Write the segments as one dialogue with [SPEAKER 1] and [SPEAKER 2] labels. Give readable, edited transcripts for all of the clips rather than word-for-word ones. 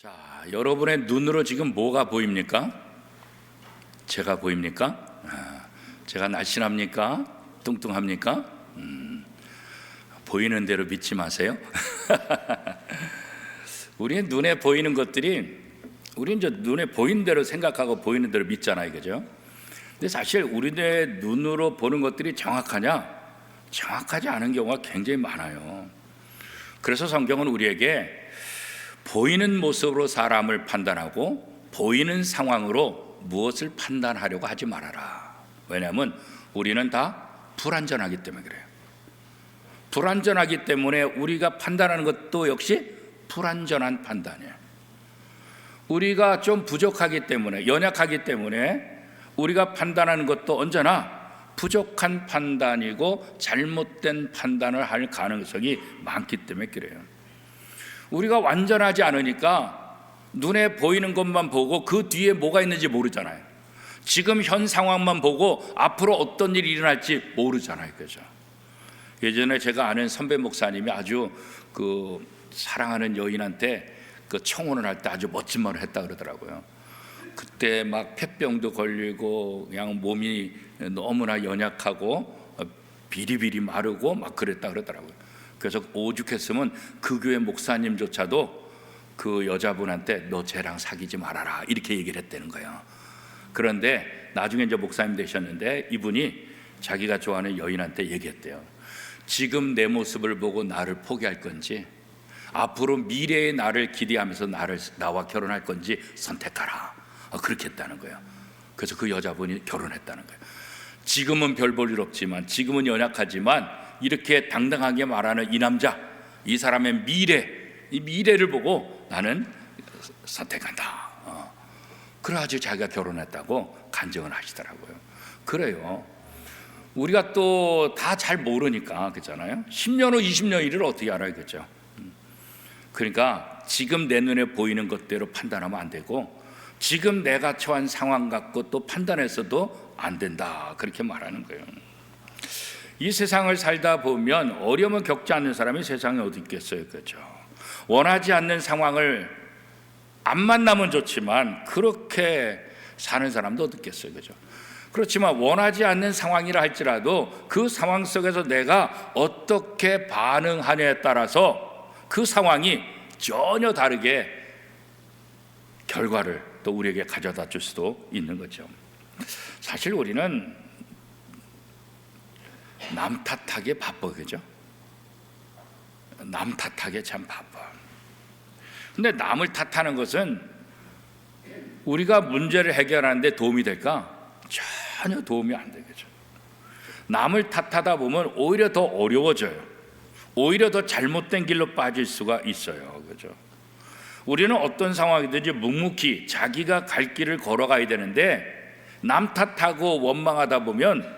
[SPEAKER 1] 자, 여러분의 눈으로 지금 뭐가 보입니까? 제가 보입니까? 제가 날씬합니까? 뚱뚱합니까? 보이는 대로 믿지 마세요. 우리의 눈에 보이는 것들이 우리 이제 눈에 보이는 대로 생각하고 보이는 대로 믿잖아요, 그죠? 근데 사실 우리의 눈으로 보는 것들이 정확하냐? 정확하지 않은 경우가 굉장히 많아요. 그래서 성경은 우리에게 보이는 모습으로 사람을 판단하고 보이는 상황으로 무엇을 판단하려고 하지 말아라. 왜냐하면 우리는 다 불완전하기 때문에 그래요. 불완전하기 때문에 우리가 판단하는 것도 역시 불완전한 판단이에요. 우리가 좀 부족하기 때문에, 연약하기 때문에 우리가 판단하는 것도 언제나 부족한 판단이고 잘못된 판단을 할 가능성이 많기 때문에 그래요. 우리가 완전하지 않으니까 눈에 보이는 것만 보고 그 뒤에 뭐가 있는지 모르잖아요. 지금 현 상황만 보고 앞으로 어떤 일이 일어날지 모르잖아요, 그죠? 예전에 제가 아는 선배 목사님이 아주 사랑하는 여인한테 청혼을 할 때 아주 멋진 말을 했다 그러더라고요. 그때 막 폐병도 걸리고 그냥 몸이 너무나 연약하고 비리비리 마르고 막 그랬다 그러더라고요. 그래서 오죽했으면 그 교회 목사님조차도 그 여자분한테 너 쟤랑 사귀지 말아라 이렇게 얘기를 했다는 거예요. 그런데 나중에 이제 목사님 되셨는데 이분이 자기가 좋아하는 여인한테 얘기했대요. 지금 내 모습을 보고 나를 포기할 건지 앞으로 미래의 나를 기대하면서 나와 결혼할 건지 선택하라. 그렇게 했다는 거예요. 그래서 그 여자분이 결혼했다는 거예요. 지금은 별 볼 일 없지만, 지금은 연약하지만 이렇게 당당하게 말하는 이 남자, 이 사람의 이 미래를 보고 나는 선택한다. 그래가지고 자기가 결혼했다고 간증을 하시더라고요. 그래요. 우리가 또 다 잘 모르니까, 그렇잖아요. 10년 후 20년 일을 어떻게 알아요, 그렇죠? 그러니까 지금 내 눈에 보이는 것대로 판단하면 안 되고 지금 내가 처한 상황 갖고 또 판단해서도 안 된다, 그렇게 말하는 거예요. 이 세상을 살다 보면 어려움을 겪지 않는 사람이 세상에 어디 있겠어요, 그렇죠? 원하지 않는 상황을 안 만나면 좋지만 그렇게 사는 사람도 어디 있겠어요, 그렇죠? 그렇지만 원하지 않는 상황이라 할지라도 그 상황 속에서 내가 어떻게 반응하냐에 따라서 그 상황이 전혀 다르게 결과를 또 우리에게 가져다 줄 수도 있는 거죠. 사실 우리는 남 탓하기에 바빠, 그죠? 남 탓하기에 참 바빠. 근데 남을 탓하는 것은 우리가 문제를 해결하는 데 도움이 될까? 전혀 도움이 안 되겠죠. 남을 탓하다 보면 오히려 더 어려워져요. 오히려 더 잘못된 길로 빠질 수가 있어요, 그죠? 우리는 어떤 상황이든지 묵묵히 자기가 갈 길을 걸어가야 되는데 남 탓하고 원망하다 보면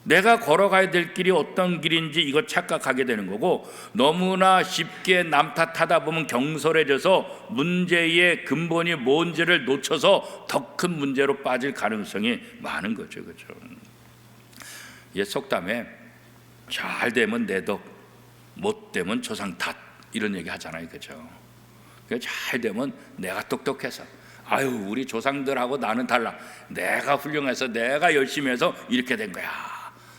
[SPEAKER 1] 내가 걸어가야 될 길이 어떤 길인지 이거 착각하게 되는 거고, 너무나 쉽게 남 탓하다 보면 경솔해져서 문제의 근본이 뭔지를 놓쳐서 더 큰 문제로 빠질 가능성이 많은 거죠, 그렇죠? 옛 속담에 잘 되면 내 덕, 못 되면 조상 탓, 이런 얘기 하잖아요, 그렇죠? 잘 되면 내가 똑똑해서, 아유 우리 조상들하고 나는 달라, 내가 훌륭해서 내가 열심히 해서 이렇게 된 거야.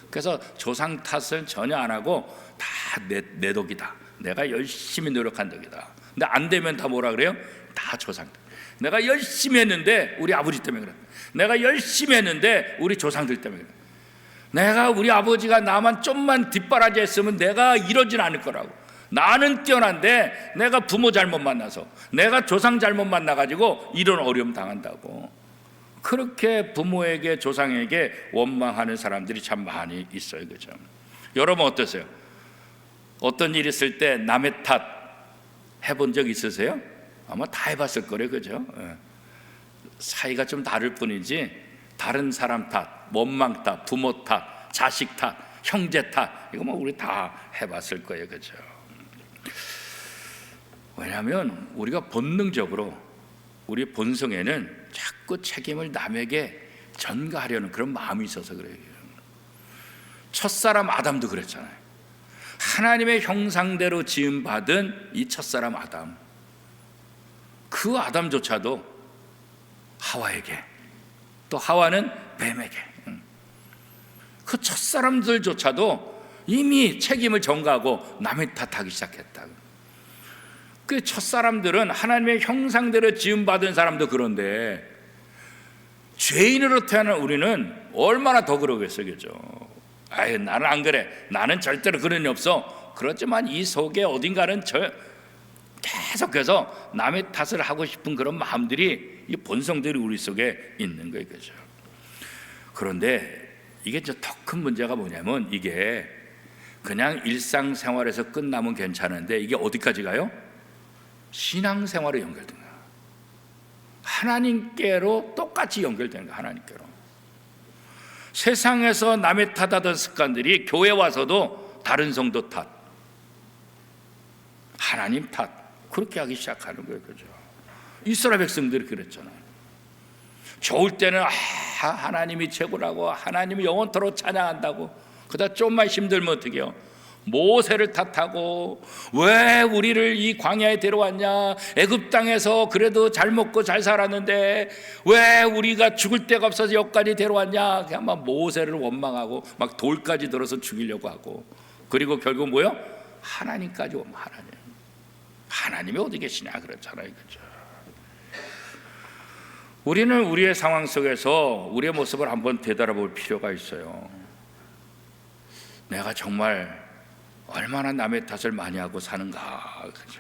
[SPEAKER 1] 그래서 조상 탓을 전혀 안 하고 다 내 덕이다, 내가 열심히 노력한 덕이다. 근데 안 되면 다 뭐라 그래요? 다 조상. 내가 열심히 했는데 우리 아버지 때문에 그래, 내가 열심히 했는데 우리 조상들 때문에 그래, 내가 우리 아버지가 나만 좀만 뒷바라지 했으면 내가 이러진 않을 거라고. 나는 뛰어난데 내가 부모 잘못 만나서, 내가 조상 잘못 만나가지고 이런 어려움 당한다고. 그렇게 부모에게 조상에게 원망하는 사람들이 참 많이 있어요, 그죠? 여러분 어떠세요? 어떤 일 있을 때 남의 탓 해본 적 있으세요? 아마 다 해봤을 거래요, 그죠? 사이가 좀 다를 뿐이지 다른 사람 탓, 원망 탓, 부모 탓, 자식 탓, 형제 탓, 이거 뭐 우리 다 해봤을 거예요, 그죠? 왜냐하면 우리가 본능적으로 우리 본성에는 자꾸 책임을 남에게 전가하려는 그런 마음이 있어서 그래요. 첫사람 아담도 그랬잖아요. 하나님의 형상대로 지음받은 이 첫사람 아담, 그 아담조차도 하와에게, 또 하와는 뱀에게, 그 첫사람들조차도 이미 책임을 전가하고 남의 탓하기 시작했다. 그 첫사람들은 하나님의 형상대로 지음받은 사람도 그런데 죄인으로 태어난 우리는 얼마나 더 그러겠어요, 그죠? 아유, 나는 안 그래, 나는 절대로 그런 일 없어. 그렇지만 이 속에 어딘가는 계속해서 남의 탓을 하고 싶은 그런 마음들이, 이 본성들이 우리 속에 있는 거예요, 그죠? 그런데 이게 더 큰 문제가 뭐냐면, 이게 그냥 일상생활에서 끝나면 괜찮은데 이게 어디까지 가요? 신앙생활에 연결된 거야. 하나님께로 똑같이 연결되는 거야. 하나님께로. 세상에서 남의 탓하던 습관들이 교회 와서도 다른 성도 탓, 하나님 탓, 그렇게 하기 시작하는 거예요, 그죠? 이스라엘 백성들이 그랬잖아요. 좋을 때는 하나님이 최고라고, 하나님이 영원토록 찬양한다고. 그러다 좀만 힘들면 어떻게 해요? 모세를 탓하고, 왜 우리를 이 광야에 데려왔냐, 애굽 땅에서 그래도 잘 먹고 잘 살았는데 왜 우리가 죽을 데가 없어서 여기까지 데려왔냐, 그냥 막 모세를 원망하고 막 돌까지 들어서 죽이려고 하고, 그리고 결국 뭐요? 하나님까지 오면 하나님이 어디 계시냐 그렇잖아요, 그죠? 우리는 우리의 상황 속에서 우리의 모습을 한번 되돌아볼 필요가 있어요. 내가 정말 얼마나 남의 탓을 많이 하고 사는가, 그죠?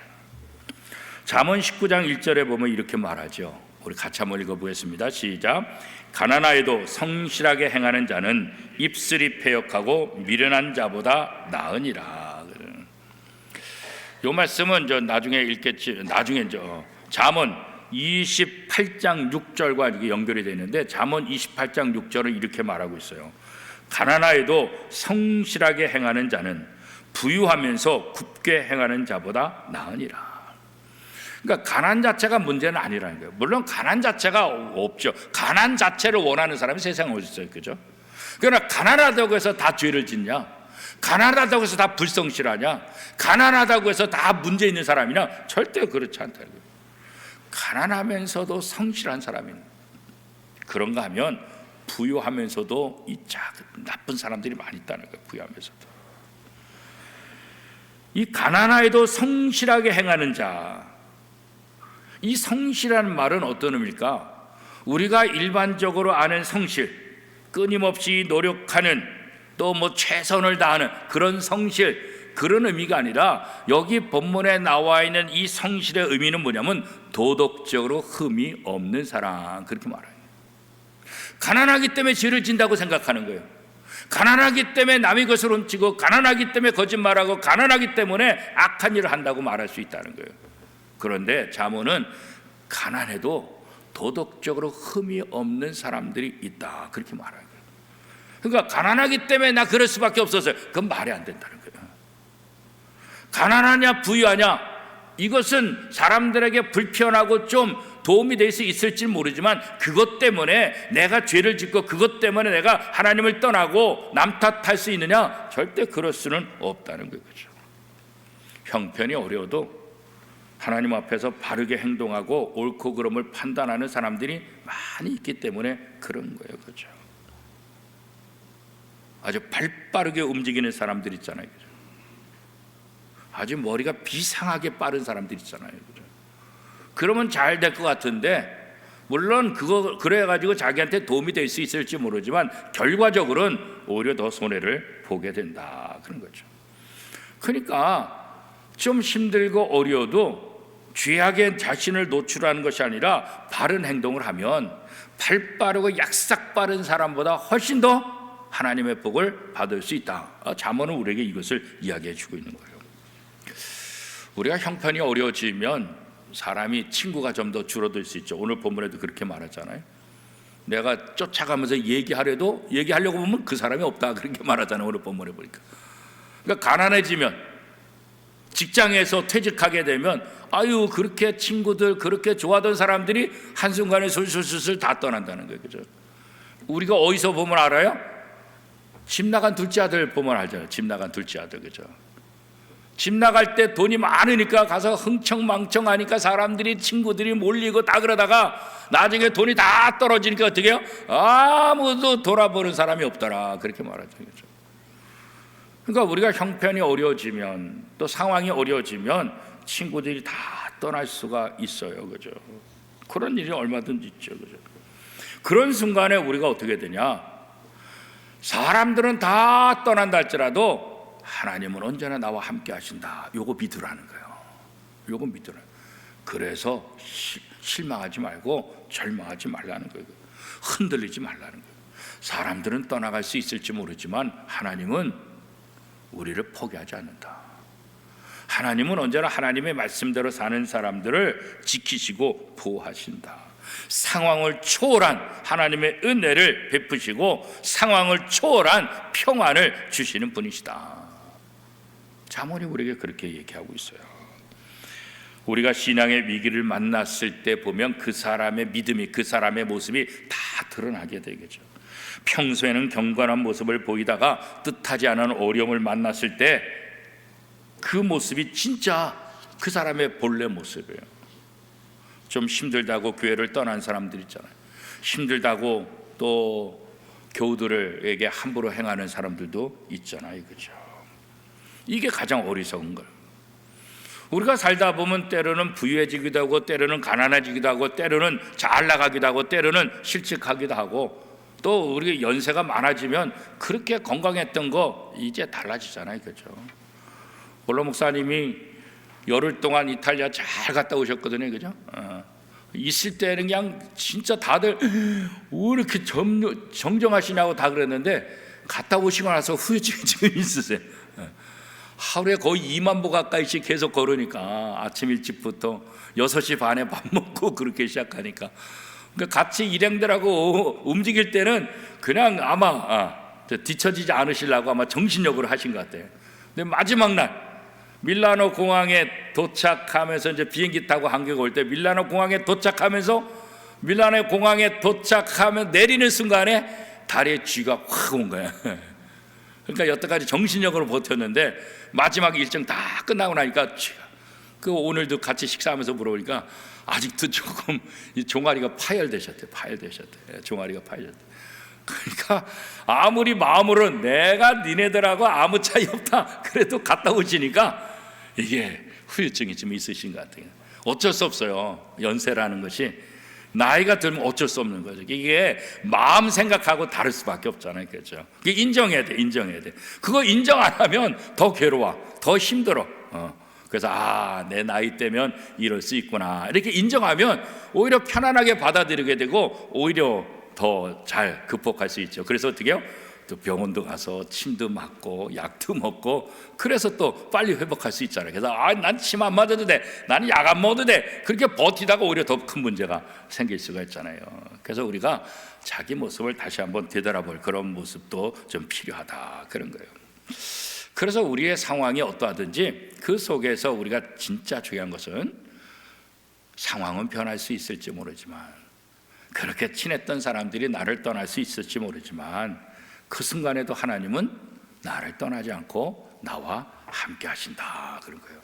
[SPEAKER 1] 잠언 19장 1절에 보면 이렇게 말하죠. 우리 같이 한번 읽어보겠습니다. 시작. 가난하여도 성실하게 행하는 자는 입술이 패역하고 미련한 자보다 나으니라. 이 말씀은 나중에 읽겠지. 나중에 잠언 28장 6절과 이게 연결이 되어 있는데, 잠언 28장 6절은 이렇게 말하고 있어요. 가난하여도 성실하게 행하는 자는 부유하면서 굽게 행하는 자보다 나으니라. 그러니까 가난 자체가 문제는 아니라는 거예요. 물론 가난 자체가 없죠. 가난 자체를 원하는 사람이 세상에 어디 있어요, 그죠? 그러나 가난하다고 해서 다 죄를 짓냐? 가난하다고 해서 다 불성실하냐? 가난하다고 해서 다 문제 있는 사람이냐? 절대 그렇지 않다는 거예요. 가난하면서도 성실한 사람이 그런가 하면 부유하면서도 이 나쁜 사람들이 많이 있다는 거예요. 부유하면서도. 이 가난하여도 성실하게 행하는 자, 이 성실한 말은 어떤 의미일까? 우리가 일반적으로 아는 성실, 끊임없이 노력하는, 또 최선을 다하는 그런 성실, 그런 의미가 아니라 여기 본문에 나와 있는 이 성실의 의미는 뭐냐면 도덕적으로 흠이 없는 사람, 그렇게 말해요. 가난하기 때문에 죄를 진다고 생각하는 거예요. 가난하기 때문에 남의 것을 훔치고, 가난하기 때문에 거짓말하고, 가난하기 때문에 악한 일을 한다고 말할 수 있다는 거예요. 그런데 잠언은 가난해도 도덕적으로 흠이 없는 사람들이 있다, 그렇게 말하는 거예요. 그러니까 가난하기 때문에 나 그럴 수밖에 없었어요, 그건 말이 안 된다는 거예요. 가난하냐 부유하냐, 이것은 사람들에게 불편하고 좀 도움이 될 수 있을지 모르지만, 그것 때문에 내가 죄를 짓고 그것 때문에 내가 하나님을 떠나고 남 탓할 수 있느냐? 절대 그럴 수는 없다는 거죠. 형편이 어려워도 하나님 앞에서 바르게 행동하고 옳고 그름을 판단하는 사람들이 많이 있기 때문에 그런 거예요, 그렇죠? 아주 발빠르게 움직이는 사람들 있잖아요, 그죠? 아주 머리가 비상하게 빠른 사람들 있잖아요, 그죠? 그러면 잘 될 것 같은데, 물론 그래가지고 자기한테 도움이 될 수 있을지 모르지만 결과적으로는 오히려 더 손해를 보게 된다, 그런 거죠. 그러니까 좀 힘들고 어려워도 죄악에 자신을 노출하는 것이 아니라 바른 행동을 하면 발 빠르고 약삭 빠른 사람보다 훨씬 더 하나님의 복을 받을 수 있다. 잠언은 우리에게 이것을 이야기해 주고 있는 거예요. 우리가 형편이 어려워지면 사람이 친구가 좀 더 줄어들 수 있죠. 오늘 본문에도 그렇게 말하잖아요. 내가 쫓아가면서 얘기하려고 보면 그 사람이 없다, 그렇게 말하잖아요. 오늘 본문에 보니까. 그러니까 가난해지면, 직장에서 퇴직하게 되면 아유, 그렇게 친구들, 그렇게 좋아하던 사람들이 한순간에 술술술술 다 떠난다는 거예요, 그죠? 우리가 어디서 보면 알아요? 집 나간 둘째 아들 보면 알잖아요. 집 나간 둘째 아들, 그죠? 집 나갈 때 돈이 많으니까 가서 흥청망청하니까 사람들이 친구들이 몰리고 다 그러다가 나중에 돈이 다 떨어지니까 어떻게 해요? 아무도 돌아보는 사람이 없더라, 그렇게 말하죠. 그렇죠? 그러니까 우리가 형편이 어려워지면 또 상황이 어려워지면 친구들이 다 떠날 수가 있어요. 그죠? 그런 일이 얼마든지 있죠. 그죠? 그런 순간에 우리가 어떻게 되냐? 사람들은 다 떠난다 할지라도 하나님은 언제나 나와 함께 하신다. 요거 믿으라는 거예요. 요거 믿으라. 그래서 실망하지 말고 절망하지 말라는 거예요. 흔들리지 말라는 거예요. 사람들은 떠나갈 수 있을지 모르지만 하나님은 우리를 포기하지 않는다. 하나님은 언제나 하나님의 말씀대로 사는 사람들을 지키시고 보호하신다. 상황을 초월한 하나님의 은혜를 베푸시고 상황을 초월한 평안을 주시는 분이시다. 자문이 우리에게 그렇게 얘기하고 있어요. 우리가 신앙의 위기를 만났을 때 보면 그 사람의 믿음이, 그 사람의 모습이 다 드러나게 되겠죠. 평소에는 경건한 모습을 보이다가 뜻하지 않은 어려움을 만났을 때 그 모습이 진짜 그 사람의 본래 모습이에요. 좀 힘들다고 교회를 떠난 사람들 있잖아요. 힘들다고 또 교우들에게 함부로 행하는 사람들도 있잖아요. 그죠? 이게 가장 어리석은 거예요. 우리가 살다 보면 때로는 부유해지기도 하고 때로는 가난해지기도 하고 때로는 잘 나가기도 하고 때로는 실직하기도 하고 또 우리 연세가 많아지면 그렇게 건강했던 거 이제 달라지잖아요. 그죠? 볼로 목사님이 열흘 동안 이탈리아 잘 갔다 오셨거든요. 그죠? 있을 때는 그냥 진짜 다들 왜 이렇게 정정하시냐고 다 그랬는데 갔다 오시고 나서 후유증이 지금 있으세요. 하루에 거의 2만 보 가까이씩 계속 걸으니까 아침 일찍부터 6시 반에 밥 먹고 그렇게 시작하니까 그러니까 같이 일행들하고 움직일 때는 그냥 아마 뒤처지지 않으시려고 아마 정신력으로 하신 것 같아요. 근데 마지막 날 밀라노 공항에 도착하면서 이제 비행기 타고 한국 올 때 밀라노 공항에 도착하면서 밀라노 공항에 도착하면 내리는 순간에 다리에 쥐가 확 온 거야. 그러니까 여태까지 정신력으로 버텼는데 마지막 일정 다 끝나고 나니까 쥐가 그 오늘도 같이 식사하면서 물어보니까 아직도 조금 이 종아리가 파열되셨대. 종아리가 파열됐대. 그러니까 아무리 마음으로는 내가 니네들하고 아무 차이 없다 그래도 갔다 오시니까 이게 후유증이 좀 있으신 것 같아요. 어쩔 수 없어요. 연세라는 것이 나이가 들면 어쩔 수 없는 거죠. 이게 마음 생각하고 다를 수밖에 없잖아요. 그렇죠? 인정해야 돼. 그거 인정 안 하면 더 괴로워, 더 힘들어. 그래서 내 나이 때면 이럴 수 있구나 이렇게 인정하면 오히려 편안하게 받아들이게 되고 오히려 더 잘 극복할 수 있죠. 그래서 어떻게 해요? 또 병원도 가서 침도 맞고 약도 먹고 그래서 또 빨리 회복할 수 있잖아요. 그래서 난 침 안 맞아도 돼, 나는 약 안 먹어도 돼, 그렇게 버티다가 오히려 더 큰 문제가 생길 수가 있잖아요. 그래서 우리가 자기 모습을 다시 한번 되돌아볼 그런 모습도 좀 필요하다, 그런 거예요. 그래서 우리의 상황이 어떠하든지 그 속에서 우리가 진짜 중요한 것은 상황은 변할 수 있을지 모르지만 그렇게 친했던 사람들이 나를 떠날 수 있을지 모르지만 그 순간에도 하나님은 나를 떠나지 않고 나와 함께 하신다, 그런 거예요.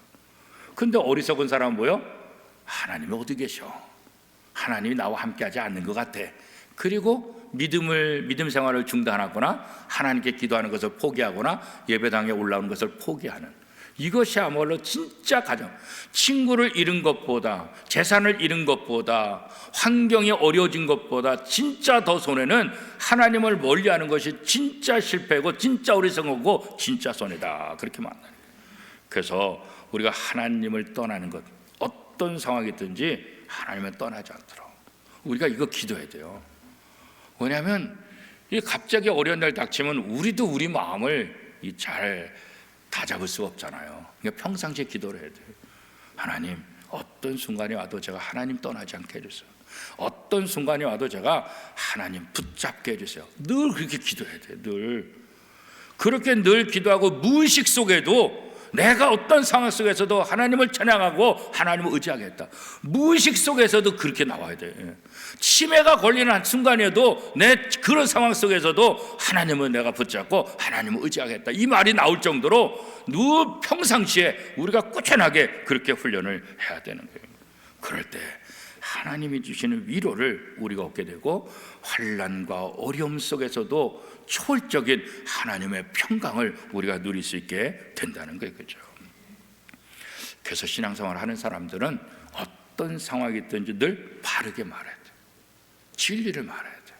[SPEAKER 1] 근데 어리석은 사람은 뭐예요? 하나님이 어디 계셔? 하나님이 나와 함께 하지 않는 것 같아. 그리고 믿음 생활을 중단하거나 하나님께 기도하는 것을 포기하거나 예배당에 올라오는 것을 포기하는, 이것이야말로 진짜 가장, 친구를 잃은 것보다 재산을 잃은 것보다 환경이 어려워진 것보다 진짜 더 손해는 하나님을 멀리하는 것이 진짜 실패고 진짜 어리석고 진짜 손해다, 그렇게 말하는 거예요. 그래서 우리가 하나님을 떠나는 것, 어떤 상황이든지 하나님을 떠나지 않도록 우리가 이거 기도해야 돼요. 왜냐하면 갑자기 어려운 날 닥치면 우리도 우리 마음을 잘 다잡을 수가 없잖아요. 그러니까 평상시에 기도를 해야 돼요. 하나님, 어떤 순간이 와도 제가 하나님 떠나지 않게 해주세요. 어떤 순간이 와도 제가 하나님 붙잡게 해주세요. 늘 그렇게 기도해야 돼요. 늘 그렇게 늘 기도하고 무의식 속에도 내가 어떤 상황 속에서도 하나님을 찬양하고 하나님을 의지하겠다. 무의식 속에서도 그렇게 나와야 돼. 치매가 걸리는 한순간에도 내 그런 상황 속에서도 하나님을 내가 붙잡고 하나님을 의지하겠다, 이 말이 나올 정도로 평상시에 우리가 꾸준하게 그렇게 훈련을 해야 되는 거예요. 그럴 때 하나님이 주시는 위로를 우리가 얻게 되고 환난과 어려움 속에서도 초월적인 하나님의 평강을 우리가 누릴 수 있게 된다는 거예요. 그렇죠? 그래서 신앙생활을 하는 사람들은 어떤 상황이 있든지 늘 바르게 말해야 돼. 진리를 말해야 돼.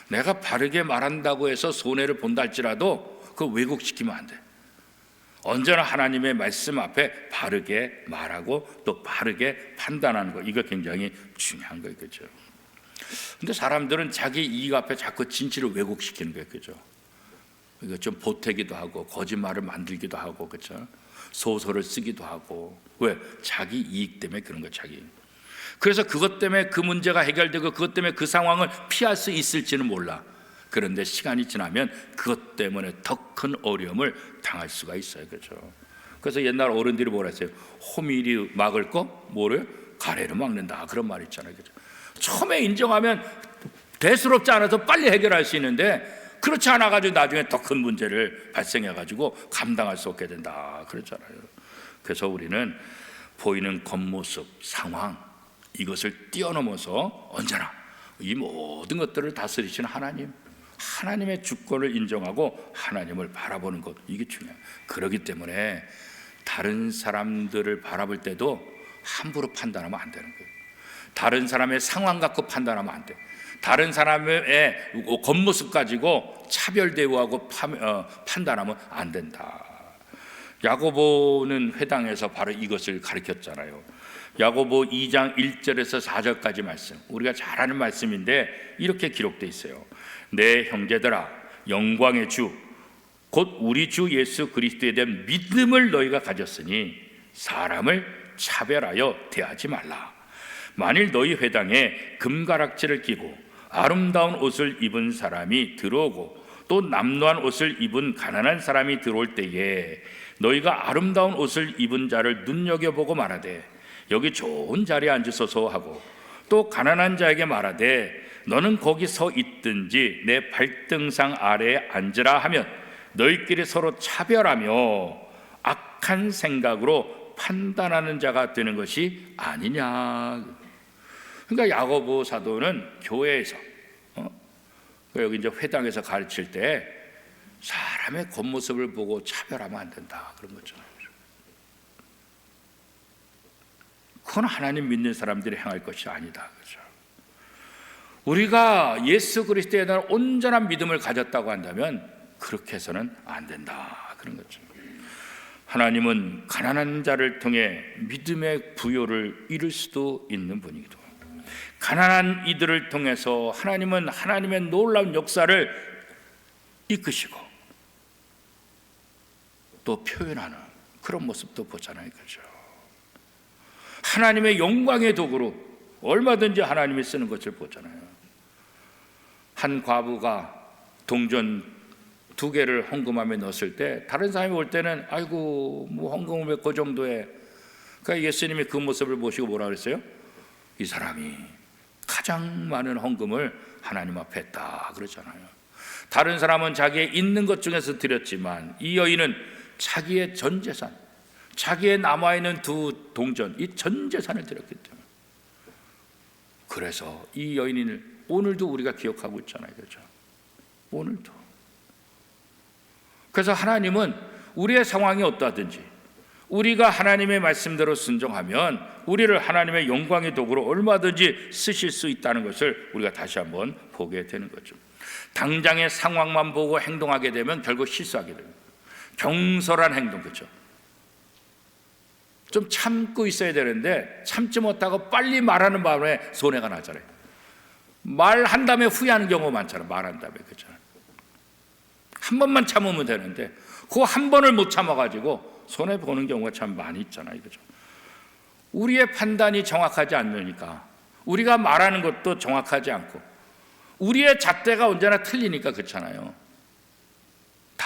[SPEAKER 1] 내가 바르게 말한다고 해서 손해를 본다 할지라도 그걸 왜곡시키면 안 돼. 언제나 하나님의 말씀 앞에 바르게 말하고 또 바르게 판단하는 거, 이거 굉장히 중요한 거예요. 그렇죠? 근데 사람들은 자기 이익 앞에 자꾸 진실을 왜곡시키는 거예요. 그죠? 이거 좀 보태기도 하고 거짓말을 만들기도 하고, 그렇죠? 소설을 쓰기도 하고. 왜? 자기 이익 때문에 그런 거예요. 자기. 그래서 그것 때문에 그 문제가 해결되고 그것 때문에 그 상황을 피할 수 있을지는 몰라. 그런데 시간이 지나면 그것 때문에 더 큰 어려움을 당할 수가 있어요. 그렇죠? 그래서 옛날 어른들이 뭐라 했어요? 호미리 막을 거 뭐를 가래로 막는다, 그런 말 있잖아요. 그렇죠? 처음에 인정하면 대수롭지 않아서 빨리 해결할 수 있는데 그렇지 않아 가지고 나중에 더 큰 문제를 발생해 가지고 감당할 수 없게 된다, 그렇잖아요. 그래서 우리는 보이는 겉모습, 상황, 이것을 뛰어넘어서 언제나 이 모든 것들을 다스리시는 하나님의 주권을 인정하고 하나님을 바라보는 것, 이게 중요해요. 그렇기 때문에 다른 사람들을 바라볼 때도 함부로 판단하면 안 되는 거예요. 다른 사람의 상황 갖고 판단하면 안 돼. 다른 사람의 겉모습 가지고 차별 대우하고 판단하면 안 된다. 야고보는 회당에서 바로 이것을 가르쳤잖아요. 야고보 2장 1절에서 4절까지 말씀, 우리가 잘 아는 말씀인데 이렇게 기록되어 있어요. 내 형제들아, 영광의 주 곧 우리 주 예수 그리스도에 대한 믿음을 너희가 가졌으니 사람을 차별하여 대하지 말라. 만일 너희 회당에 금가락지를 끼고 아름다운 옷을 입은 사람이 들어오고 또 남루한 옷을 입은 가난한 사람이 들어올 때에 너희가 아름다운 옷을 입은 자를 눈여겨보고 말하되 여기 좋은 자리에 앉으소서 하고 또 가난한 자에게 말하되 너는 거기 서 있든지 내 발등상 아래에 앉으라 하면 너희끼리 서로 차별하며 악한 생각으로 판단하는 자가 되는 것이 아니냐. 그러니까 야고보 사도는 교회에서 여기 이제 회당에서 가르칠 때 사람의 겉모습을 보고 차별하면 안 된다, 그런 거죠. 그건 하나님 믿는 사람들이 행할 것이 아니다, 그렇죠? 우리가 예수 그리스도에 대한 온전한 믿음을 가졌다고 한다면 그렇게 해서는 안 된다, 그런 거죠. 하나님은 가난한 자를 통해 믿음의 부요를 이룰 수도 있는 분이기도 하고, 가난한 이들을 통해서 하나님은 하나님의 놀라운 역사를 이끄시고 또 표현하는 그런 모습도 보잖아요, 그렇죠? 하나님의 영광의 도구로 얼마든지 하나님이 쓰는 것을 보잖아요. 한 과부가 동전 2개를 헌금함에 넣었을 때 다른 사람이 올 때는 아이고 뭐 헌금을 왜 그 정도에, 그러니까 예수님이 그 모습을 보시고 뭐라 그랬어요? 이 사람이 가장 많은 헌금을 하나님 앞에 했다, 그러잖아요. 다른 사람은 자기의 있는 것 중에서 드렸지만 이 여인은 자기의 전 재산, 자기의 남아있는 2 동전, 이 전 재산을 드렸기 때문에, 그래서 이 여인을 오늘도 우리가 기억하고 있잖아요, 그렇죠? 오늘도. 그래서 하나님은 우리의 상황이 어떠하든지 우리가 하나님의 말씀대로 순종하면 우리를 하나님의 영광의 도구로 얼마든지 쓰실 수 있다는 것을 우리가 다시 한번 보게 되는 거죠. 당장의 상황만 보고 행동하게 되면 결국 실수하게 됩니다. 경솔한 행동, 그렇죠? 좀 참고 있어야 되는데 참지 못하고 빨리 말하는 바람에 손해가 나잖아요. 말한 다음에 후회하는 경우가 많잖아요. 말한 다음에, 그렇죠? 한 번만 참으면 되는데 그 한 번을 못 참아가지고 손해 보는 경우가 참 많이 있잖아요, 그렇죠? 우리의 판단이 정확하지 않으니까, 우리가 말하는 것도 정확하지 않고 우리의 잣대가 언제나 틀리니까 그렇잖아요.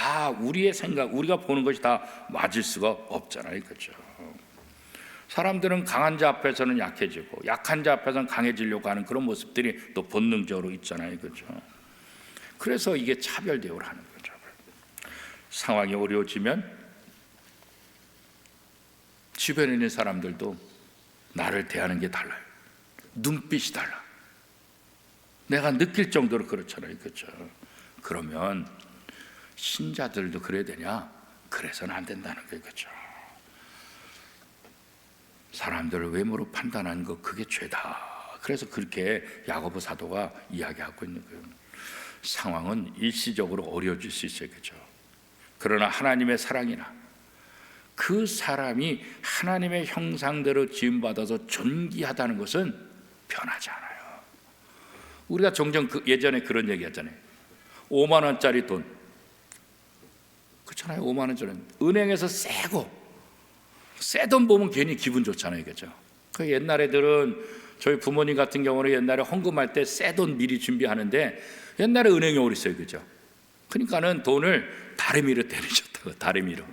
[SPEAKER 1] 다 우리의 생각, 우리가 보는 것이 다 맞을 수가 없잖아요. 그렇죠? 사람들은 강한 자 앞에서는 약해지고 약한 자 앞에서는 강해지려고 하는 그런 모습들이 또 본능적으로 있잖아요. 그렇죠? 그래서 이게 차별 대우를 하는 거죠. 상황이 어려워지면 주변에 있는 사람들도 나를 대하는 게 달라요. 눈빛이 달라. 내가 느낄 정도로 그렇잖아요. 그렇죠? 그러면 신자들도 그래야 되냐? 그래서는 안 된다는 거예요. 그렇죠? 사람들을 외모로 판단하는 거 그게 죄다. 그래서 그렇게 야고보 사도가 이야기하고 있는 거예요. 상황은 일시적으로 어려워질 수 있어요. 그렇죠? 그러나 하나님의 사랑이나 그 사람이 하나님의 형상대로 지음받아서 존귀하다는 것은 변하지 않아요. 우리가 종종 예전에 그런 얘기 했잖아요. 5만 원짜리 돈, 그렇잖아요. 5만 원짜리 은행에서 새 돈 보면 괜히 기분 좋잖아요. 그렇죠? 그 옛날 애들은 저희 부모님 같은 경우는 옛날에 헌금할 때 새 돈 미리 준비하는데 옛날에 은행에 어디 있어요. 그렇죠? 그러니까는 돈을 다리미로 때리셨다고. 다리미로.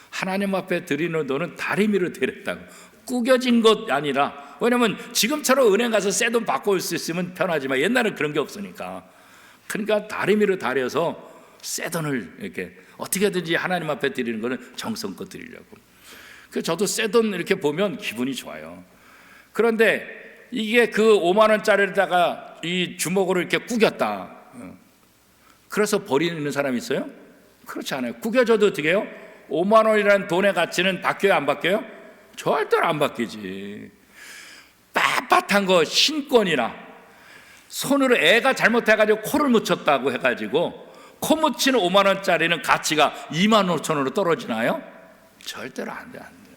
[SPEAKER 1] 하나님 앞에 드리는 돈은 다리미로 때렸다고. 구겨진 것 아니라, 왜냐면 지금처럼 은행 가서 새 돈 바꿔 올 수 있으면 편하지만 옛날엔 그런 게 없으니까, 그러니까 다리미로 다려서 새 돈을 이렇게 어떻게든지 하나님 앞에 드리는 거는 정성껏 드리려고. 그래서 저도 새 돈 이렇게 보면 기분이 좋아요. 그런데 이게 그 5만 원짜리에다가 이 주먹으로 이렇게 구겼다. 그래서 버리는 사람이 있어요? 그렇지 않아요. 구겨져도 어떻게 해요? 5만 원이라는 돈의 가치는 바뀌어요, 안 바뀌어요? 절대로 안 바뀌지. 빳빳한 거 신권이나 손으로 애가 잘못해가지고 코를 묻혔다고 해가지고 코 묻히는 5만 원짜리는 가치가 2만 5천 원으로 떨어지나요? 절대로 안 돼, 안 돼.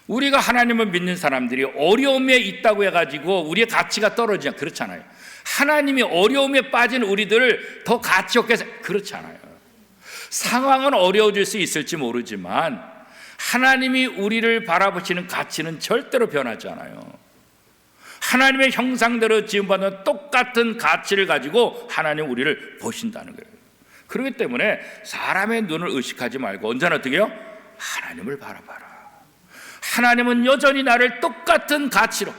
[SPEAKER 1] 우리가 하나님을 믿는 사람들이 어려움에 있다고 해가지고 우리의 가치가 떨어지냐? 그렇잖아요. 하나님이 어려움에 빠진 우리들을 더 가치 없게 그렇지 않아요. 상황은 어려워질 수 있을지 모르지만 하나님이 우리를 바라보시는 가치는 절대로 변하지 않아요. 하나님의 형상대로 지음받은 똑같은 가치를 가지고 하나님 우리를 보신다는 거예요. 그렇기 때문에 사람의 눈을 의식하지 말고 언제나 어떻게 해요? 하나님을 바라봐라. 하나님은 여전히 나를 똑같은 가치로,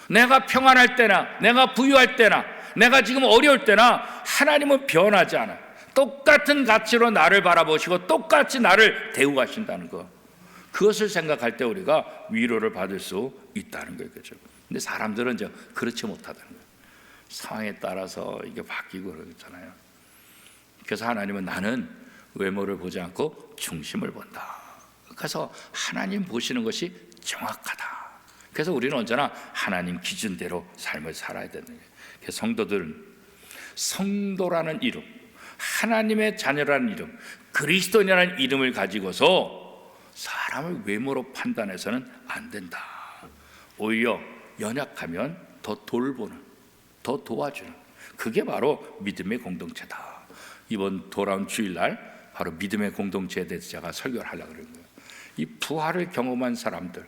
[SPEAKER 1] 내가 평안할 때나 내가 부유할 때나 내가 지금 어려울 때나 하나님은 변하지 않아요. 똑같은 가치로 나를 바라보시고 똑같이 나를 대우하신다는 것, 그것을 생각할 때 우리가 위로를 받을 수 있다는 거예요. 그렇죠? 근데 사람들은 이제 그렇지 못하다는 거예요. 상황에 따라서 이게 바뀌고 그러잖아요. 그래서 하나님은 나는 외모를 보지 않고 중심을 본다. 그래서 하나님 보시는 것이 정확하다. 그래서 우리는 언제나 하나님 기준대로 삶을 살아야 되는 거예요. 그래서 성도들은 성도라는 이름, 하나님의 자녀라는 이름, 그리스도인이라는 이름을 가지고서 사람을 외모로 판단해서는 안 된다. 오히려 연약하면 더 돌보는, 더 도와주는, 그게 바로 믿음의 공동체다. 이번 돌아온 주일날 바로 믿음의 공동체에 대해서 제가 설교를 하려고 그런 거예요. 이 부활을 경험한 사람들,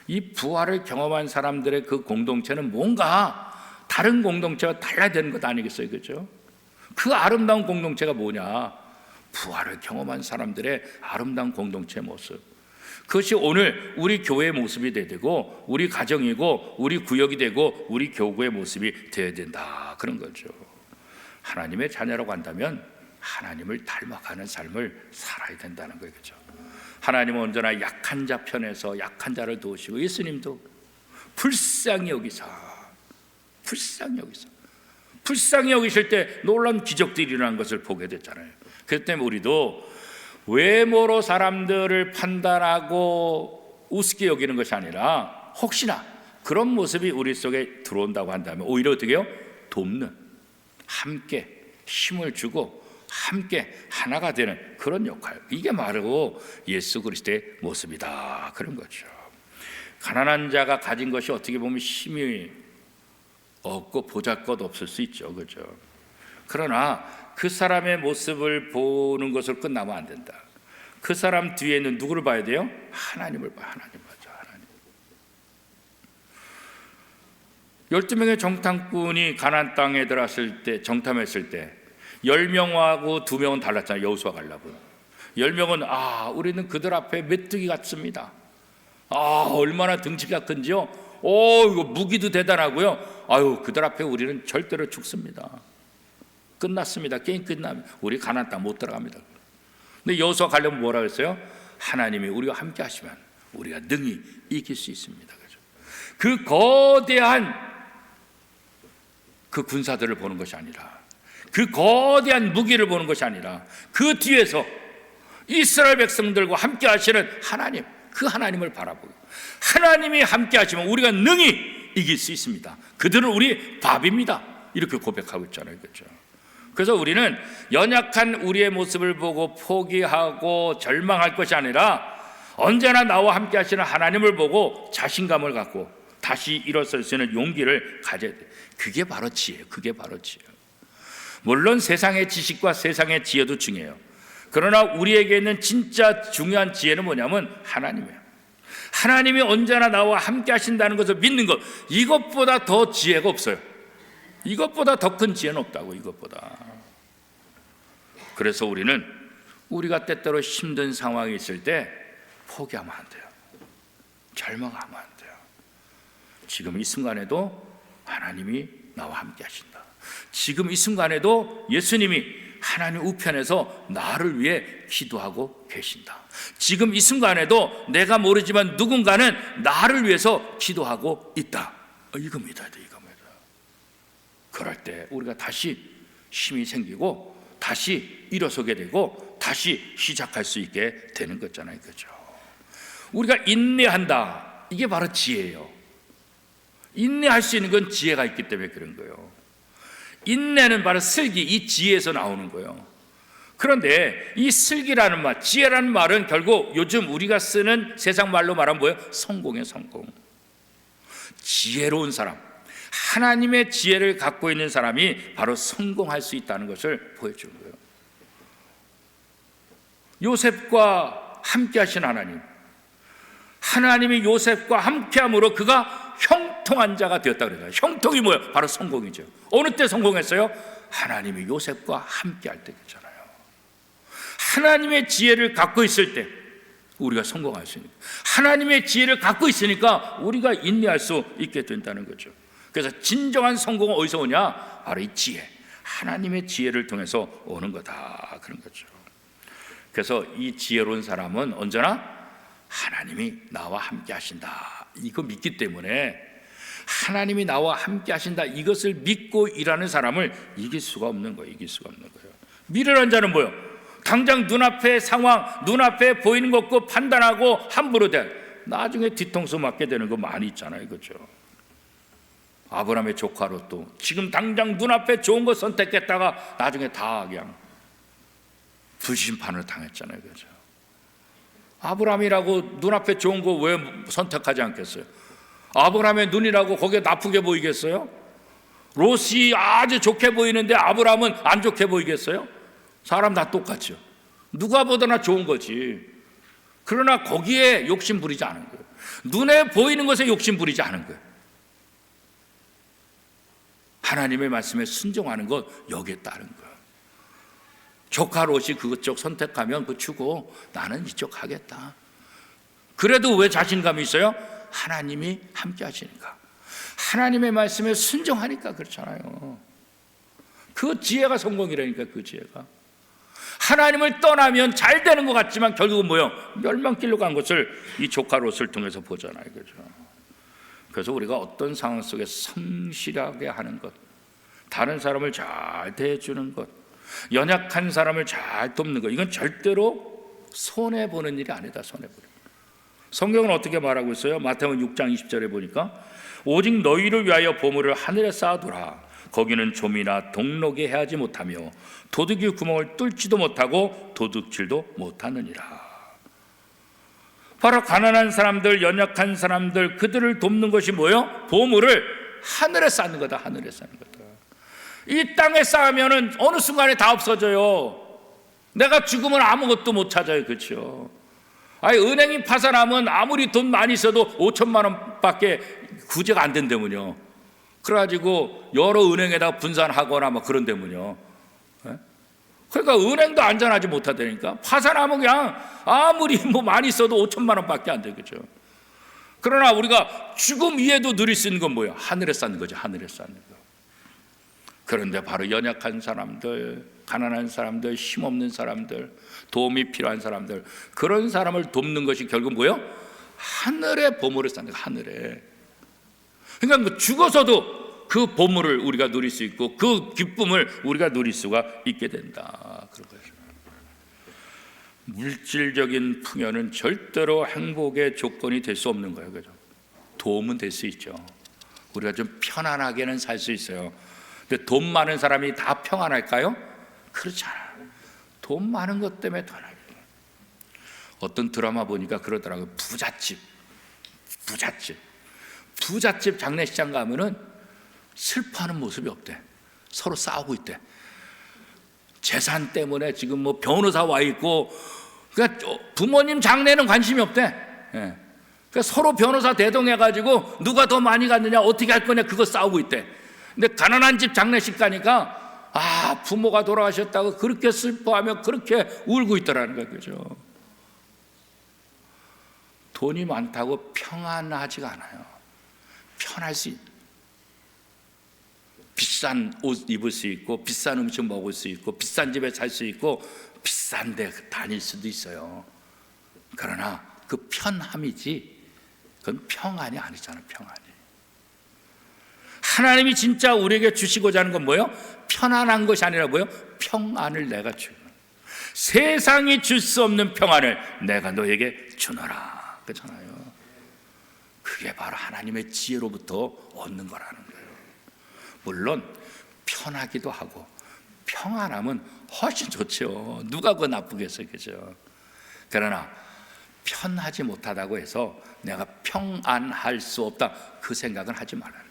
[SPEAKER 1] 이 부활을 경험한 사람들의 그 공동체는 뭔가 다른 공동체와 달라야 되는 것 아니겠어요? 그렇죠? 그 아름다운 공동체가 뭐냐? 부활을 경험한 사람들의 아름다운 공동체 모습. 그것이 오늘 우리 교회의 모습이 되어야 되고, 우리 가정이고, 우리 구역이 되고, 우리 교구의 모습이 되어야 된다. 그런 거죠. 하나님의 자녀라고 한다면 하나님을 닮아가는 삶을 살아야 된다는 거예요. 그렇죠? 하나님은 언제나 약한 자 편에서 약한 자를 도우시고, 예수님도 불쌍히 여기사 불쌍히 여기실 때 놀라운 기적들이 일어난 것을 보게 됐잖아요. 그렇기 때문에 우리도 외모로 사람들을 판단하고 우습게 여기는 것이 아니라 혹시나 그런 모습이 우리 속에 들어온다고 한다면 오히려 어떻게 해요? 돕는, 함께 힘을 주고 함께 하나가 되는 그런 역할, 이게 바로 예수 그리스도의 모습이다. 그런 거죠. 가난한 자가 가진 것이 어떻게 보면 힘이 없고 보잘것없을 수 있죠. 그렇죠? 그러나 그 사람의 모습을 보는 것으로 끝나면 안 된다. 그 사람 뒤에는 누구를 봐야 돼요? 하나님을 봐요. 하나님 봐죠. 하나님. 12명의 정탐꾼이 가나안 땅에 들어왔을 때, 정탐했을 때 10명하고 2명은 달랐잖아요. 여호수아 갈렙은 10명은 우리는 그들 앞에 메뚜기 같습니다. 얼마나 덩치가 큰지요. 이거 무기도 대단하고요. 그들 앞에 우리는 절대로 죽습니다. 끝났습니다. 게임 끝나면 우리 가나안 땅 못 들어갑니다. 근데 여호수아 갈렙은 뭐라고 했어요? 하나님이 우리와 함께 하시면 우리가 능히 이길 수 있습니다. 그 거대한 그 군사들을 보는 것이 아니라, 그 거대한 무기를 보는 것이 아니라, 그 뒤에서 이스라엘 백성들과 함께 하시는 하나님, 그 하나님을 바라보고, 하나님이 함께 하시면 우리가 능히 이길 수 있습니다. 그들은 우리 밥입니다. 이렇게 고백하고 있잖아요. 그렇죠? 그래서 우리는 연약한 우리의 모습을 보고 포기하고 절망할 것이 아니라 언제나 나와 함께 하시는 하나님을 보고 자신감을 갖고 다시 일어설 수 있는 용기를 가져야 돼요. 그게 바로 지혜예요. 그게 바로 지혜예요. 물론 세상의 지식과 세상의 지혜도 중요해요. 그러나 우리에게 있는 진짜 중요한 지혜는 뭐냐면 하나님이에요. 하나님이 언제나 나와 함께 하신다는 것을 믿는 것, 이것보다 더 지혜가 없어요. 이것보다 더 큰 지혜는 없다고. 이것보다. 그래서 우리는 우리가 때때로 힘든 상황이 있을 때 포기하면 안 돼요. 절망하면 안 돼요. 지금 이 순간에도 하나님이 나와 함께 하신다. 지금 이 순간에도 예수님이 하나님 우편에서 나를 위해 기도하고 계신다. 지금 이 순간에도 내가 모르지만 누군가는 나를 위해서 기도하고 있다. 이거 믿어야 돼. 이거 믿어야 돼. 그럴 때 우리가 다시 힘이 생기고 다시 일어서게 되고 다시 시작할 수 있게 되는 거잖아요. 그죠? 우리가 인내한다. 이게 바로 지혜예요. 인내할 수 있는 건 지혜가 있기 때문에 그런 거예요. 인내는 바로 슬기, 이 지혜에서 나오는 거예요. 그런데 이 슬기라는 말, 지혜라는 말은 결국 요즘 우리가 쓰는 세상 말로 말하면 뭐예요? 성공이에요. 성공. 지혜로운 사람, 하나님의 지혜를 갖고 있는 사람이 바로 성공할 수 있다는 것을 보여주는 거예요. 요셉과 함께 하신 하나님, 하나님이 요셉과 함께함으로 그가 형통한 자가 되었다 그래요. 형통이 뭐예요? 바로 성공이죠. 어느 때 성공했어요? 하나님이 요셉과 함께할 때잖아요. 하나님의 지혜를 갖고 있을 때 우리가 성공할 수 있는, 하나님의 지혜를 갖고 있으니까 우리가 인내할 수 있게 된다는 거죠. 그래서 진정한 성공은 어디서 오냐? 바로 이 지혜, 하나님의 지혜를 통해서 오는 거다, 그런 거죠. 그래서 이 지혜로운 사람은 언제나 하나님이 나와 함께 하신다, 이거 믿기 때문에 하나님이 나와 함께 하신다, 이것을 믿고 일하는 사람을 이길 수가 없는 거예요. 이길 수가 없는 거예요. 미련한 자는 뭐예요? 당장 눈앞의 상황, 눈앞에 보이는 것고 판단하고 함부로 돼 나중에 뒤통수 맞게 되는 거 많이 있잖아요. 그렇죠? 아브라함의 조카 롯도 지금 당장 눈앞에 좋은 거 선택했다가 나중에 다 그냥 불심판을 당했잖아요. 그렇죠? 아브라함이라고 눈앞에 좋은 거 왜 선택하지 않겠어요? 아브라함의 눈이라고 거기에 나쁘게 보이겠어요? 롯이 아주 좋게 보이는데 아브라함은 안 좋게 보이겠어요? 사람 다 똑같죠. 누가 보더나 좋은 거지. 그러나 거기에 욕심 부리지 않은 거예요. 눈에 보이는 것에 욕심 부리지 않은 거예요. 하나님의 말씀에 순종하는 것, 여기에 따른 거예요. 조카 롯이 그쪽 선택하면 그 주고 나는 이쪽 하겠다. 그래도 왜 자신감이 있어요? 하나님이 함께 하시니까, 하나님의 말씀에 순종하니까 그렇잖아요. 그 지혜가 성공이라니까. 그 지혜가 하나님을 떠나면 잘 되는 것 같지만 결국은 뭐예요? 멸망길로 간 것을 이 조카 롯을 통해서 보잖아요. 그렇죠? 그래서 우리가 어떤 상황 속에 성실하게 하는 것, 다른 사람을 잘 대해주는 것, 연약한 사람을 잘 돕는 것, 이건 절대로 손해보는 일이 아니다. 손해보는. 성경은 어떻게 말하고 있어요? 마태복음 6장 20절에 보니까 오직 너희를 위하여 보물을 하늘에 쌓아두라. 거기는 좀이나 동록이 해하지 못하며 도둑이 구멍을 뚫지도 못하고 도둑질도 못하느니라. 바로 가난한 사람들, 연약한 사람들, 그들을 돕는 것이 뭐예요? 보물을 하늘에 쌓는 거다. 하늘에 쌓는 거다. 이 땅에 쌓으면은 어느 순간에 다 없어져요. 내가 죽으면 아무것도 못 찾아요. 그렇죠? 아니, 은행이 파산하면 아무리 돈 많이 써도 5천만 원밖에 구제가 안 된다면요. 그래가지고 여러 은행에다 분산하거나 뭐 그런 데면요. 그러니까 은행도 안전하지 못하다니까. 파산하면 그냥 아무리 뭐 많이 써도 5천만 원밖에 안 되겠죠. 그러나 우리가 죽음 위에도 누릴 수 있는 건 뭐예요? 하늘에 쌓는 거죠. 하늘에 쌓는 거. 그런데 바로 연약한 사람들, 가난한 사람들, 힘없는 사람들, 도움이 필요한 사람들, 그런 사람을 돕는 것이 결국 뭐예요? 하늘의 보물을 쌓는 거. 하늘에. 그러니까 죽어서도 그 보물을 우리가 누릴 수 있고 그 기쁨을 우리가 누릴 수가 있게 된다. 그런 거죠. 물질적인 풍요는 절대로 행복의 조건이 될 수 없는 거예요. 그죠? 도움은 될 수 있죠. 우리가 좀 편안하게는 살 수 있어요. 근데 돈 많은 사람이 다 평안할까요? 그렇지 않아요. 돈 많은 것 때문에 더 나요. 어떤 드라마 보니까 그러더라고요. 부잣집 장례식장 가면은 슬퍼하는 모습이 없대. 서로 싸우고 있대. 재산 때문에 지금 뭐 변호사 와 있고, 그러니까 부모님 장례는 관심이 없대. 예. 그러니까 서로 변호사 대동해가지고 누가 더 많이 갔느냐, 어떻게 할 거냐, 그거 싸우고 있대. 근데 가난한 집 장례식 가니까 부모가 돌아가셨다고 그렇게 슬퍼하며 그렇게 울고 있더라는 거예요. 그죠? 돈이 많다고 평안하지가 않아요. 편할 수 있는. 비싼 옷 입을 수 있고, 비싼 음식 먹을 수 있고, 비싼 집에 살 수 있고, 비싼 데 다닐 수도 있어요. 그러나 그 편함이지 그건 평안이 아니잖아요. 평안이. 하나님이 진짜 우리에게 주시고자 하는 건 뭐예요? 편안한 것이 아니라 뭐예요? 평안을 내가 주는. 세상이 줄 수 없는 평안을 내가 너에게 주노라. 그렇잖아요. 그게 바로 하나님의 지혜로부터 얻는 거라는 거예요. 물론 편하기도 하고 평안함은 훨씬 좋죠. 누가 그거 나쁘겠어요. 그죠? 그러나 편하지 못하다고 해서 내가 평안할 수 없다, 그 생각은 하지 말아요.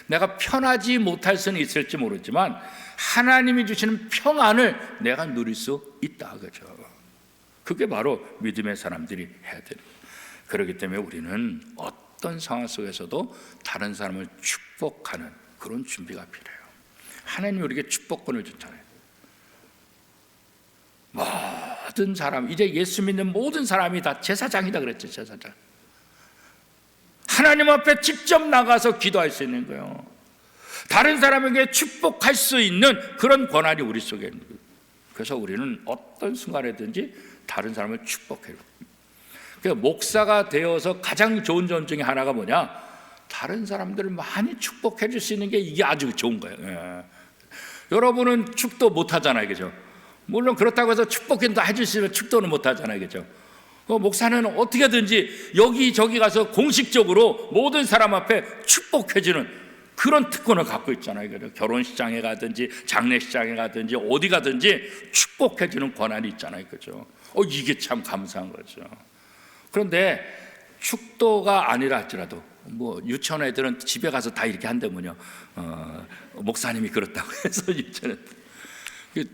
[SPEAKER 1] 내가 편하지 못할 수는 있을지 모르지만 하나님이 주시는 평안을 내가 누릴 수 있다. 그죠? 그게 바로 믿음의 사람들이 해야 돼요. 그렇기 때문에 우리는 어떤 상황 속에서도 다른 사람을 축복하는 그런 준비가 필요해요. 하나님이 우리에게 축복권을 줬잖아요. 모든 사람, 이제 예수 믿는 모든 사람이 다 제사장이다 그랬죠. 제사장. 하나님 앞에 직접 나가서 기도할 수 있는 거예요. 다른 사람에게 축복할 수 있는 그런 권한이 우리 속에 있는 거예요. 그래서 우리는 어떤 순간에든지 다른 사람을 축복해요. 그래서 목사가 되어서 가장 좋은 점 중에 하나가 뭐냐? 다른 사람들을 많이 축복해 줄 수 있는 게 이게 아주 좋은 거예요. 예. 여러분은 축도 못 하잖아요. 그죠? 물론 그렇다고 해서 축복도 해주시면 축도는 못 하잖아요. 그죠? 목사는 어떻게든지 여기저기 가서 공식적으로 모든 사람 앞에 축복해주는 그런 특권을 갖고 있잖아요. 그죠? 결혼식장에 가든지 장례식장에 가든지 어디 가든지 축복해주는 권한이 있잖아요. 그죠? 이게 참 감사한 거죠. 그런데 축도가 아니라 할지라도 뭐 유치원 애들은 집에 가서 다 이렇게 한다면요. 목사님이 그렇다고 해서 유치원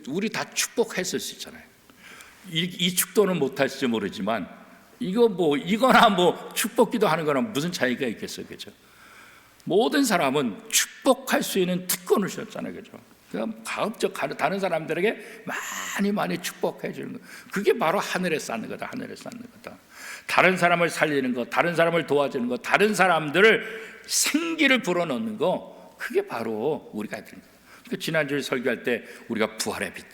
[SPEAKER 1] 우리 다 축복했을 수 있잖아요. 이 축도는 못할지 모르지만 이거나 뭐 축복기도 하는 거랑 무슨 차이가 있겠어요, 그죠? 모든 사람은 축복할 수 있는 특권을 주셨잖아요, 그죠? 그럼 가급적 다른 사람들에게 많이 축복해 주는 거. 그게 바로 하늘에 쌓는 거다. 하늘에 쌓는 거다. 다른 사람을 살리는 거, 다른 사람을 도와주는 거, 다른 사람들을 생기를 불어넣는 거, 그게 바로 우리가 해야 되는 거예요. 지난주에 설교할 때 우리가 부활의 빛,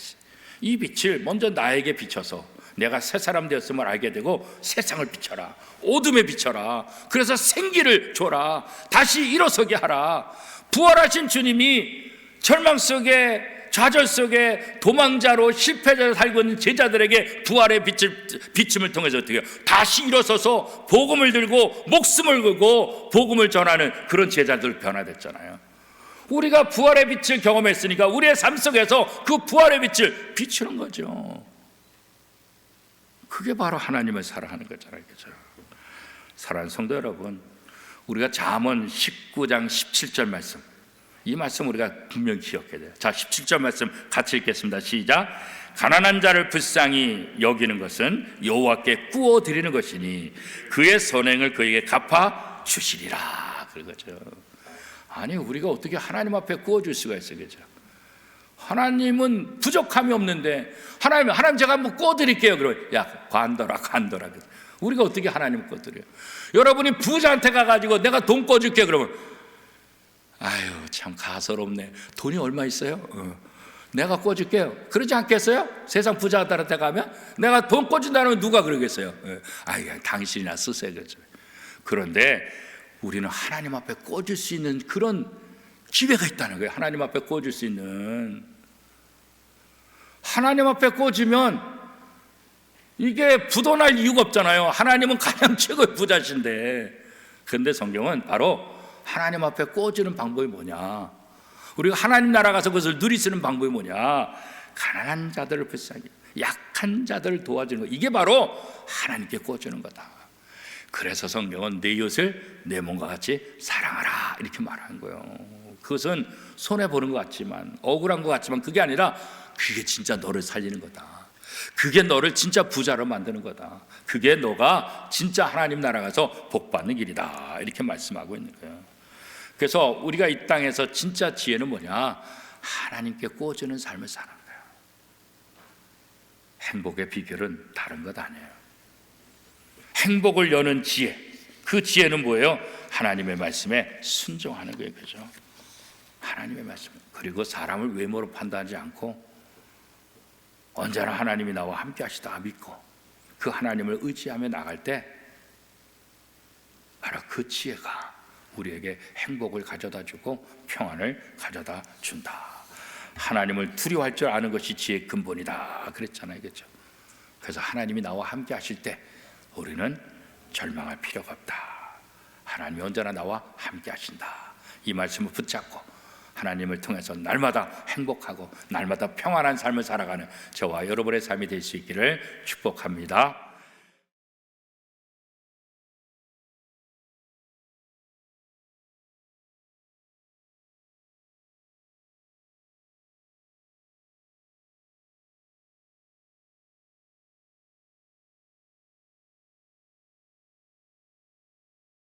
[SPEAKER 1] 이 빛을 먼저 나에게 비춰서 내가 새 사람 되었음을 알게 되고 세상을 비춰라, 어둠에 비춰라. 그래서 생기를 줘라, 다시 일어서게 하라. 부활하신 주님이 절망 속에, 좌절 속에 도망자로 실패자로 살고 있는 제자들에게 부활의 비춤을 통해서 어떻게 다시 일어서서 복음을 들고 목숨을 걸고 복음을 전하는 그런 제자들 변화됐잖아요. 우리가 부활의 빛을 경험했으니까 우리의 삶 속에서 그 부활의 빛을 비추는 거죠. 그게 바로 하나님을 사랑하는 거잖아요. 그죠? 사랑하는 성도 여러분, 우리가 잠언 19장 17절 말씀, 이 말씀 우리가 분명히 기억해야 돼요. 자, 17절 말씀 같이 읽겠습니다. 시작. 가난한 자를 불쌍히 여기는 것은 여호와께 구워 드리는 것이니 그의 선행을 그에게 갚아 주시리라. 그거죠. 아니, 우리가 어떻게 하나님 앞에 구워줄 수가 있어요, 그죠? 하나님은 부족함이 없는데 하나님 제가 한번 꿔드릴게요. 그러면 야 관둬라. 우리가 어떻게 하나님을 꿔드려요? 여러분이 부자한테 가가지고 내가 돈 꿔줄게 그러면 아유 참 가소롭네. 돈이 얼마 있어요? 내가 꿔줄게요. 그러지 않겠어요? 세상 부자들한테 가면 내가 돈 꿔준다면 누가 그러겠어요? 아유 당신이나 쓰세요. 그렇죠. 그런데 우리는 하나님 앞에 꿔줄 수 있는 그런 기회가 있다는 거예요. 하나님 앞에 꿔줄 수 있는. 하나님 앞에 꽂으면 이게 부도날 이유가 없잖아요. 하나님은 가장 최고의 부자신데. 그런데 성경은 바로 하나님 앞에 꽂는 방법이 뭐냐, 우리가 하나님 나라 가서 그것을 누리 쓰는 방법이 뭐냐, 가난한 자들을 불쌍히 약한 자들을 도와주는 것, 이게 바로 하나님께 꽂는 거다. 그래서 성경은 내 이웃을 내 몸과 같이 사랑하라 이렇게 말하는 거예요. 그것은 손해보는 것 같지만, 억울한 것 같지만 그게 아니라 그게 진짜 너를 살리는 거다. 그게 너를 진짜 부자로 만드는 거다. 그게 너가 진짜 하나님 나라 가서 복받는 길이다 이렇게 말씀하고 있는 거예요. 그래서 우리가 이 땅에서 진짜 지혜는 뭐냐, 하나님께 꽂는 삶을 사는 거예요. 행복의 비결은 다른 것 아니에요. 행복을 여는 지혜, 그 지혜는 뭐예요? 하나님의 말씀에 순종하는 거예요. 그죠? 하나님의 말씀. 그리고 사람을 외모로 판단하지 않고 언제나 하나님이 나와 함께 하시다 믿고 그 하나님을 의지하며 나갈 때 바로 그 지혜가 우리에게 행복을 가져다 주고 평안을 가져다 준다. 하나님을 두려워할 줄 아는 것이 지혜의 근본이다 그랬잖아요. 그렇죠? 그래서 하나님이 나와 함께 하실 때 우리는 절망할 필요가 없다. 하나님이 언제나 나와 함께 하신다. 이 말씀을 붙잡고 하나님을 통해서 날마다 행복하고 날마다 평안한 삶을 살아가는 저와 여러분의 삶이 될 수 있기를 축복합니다.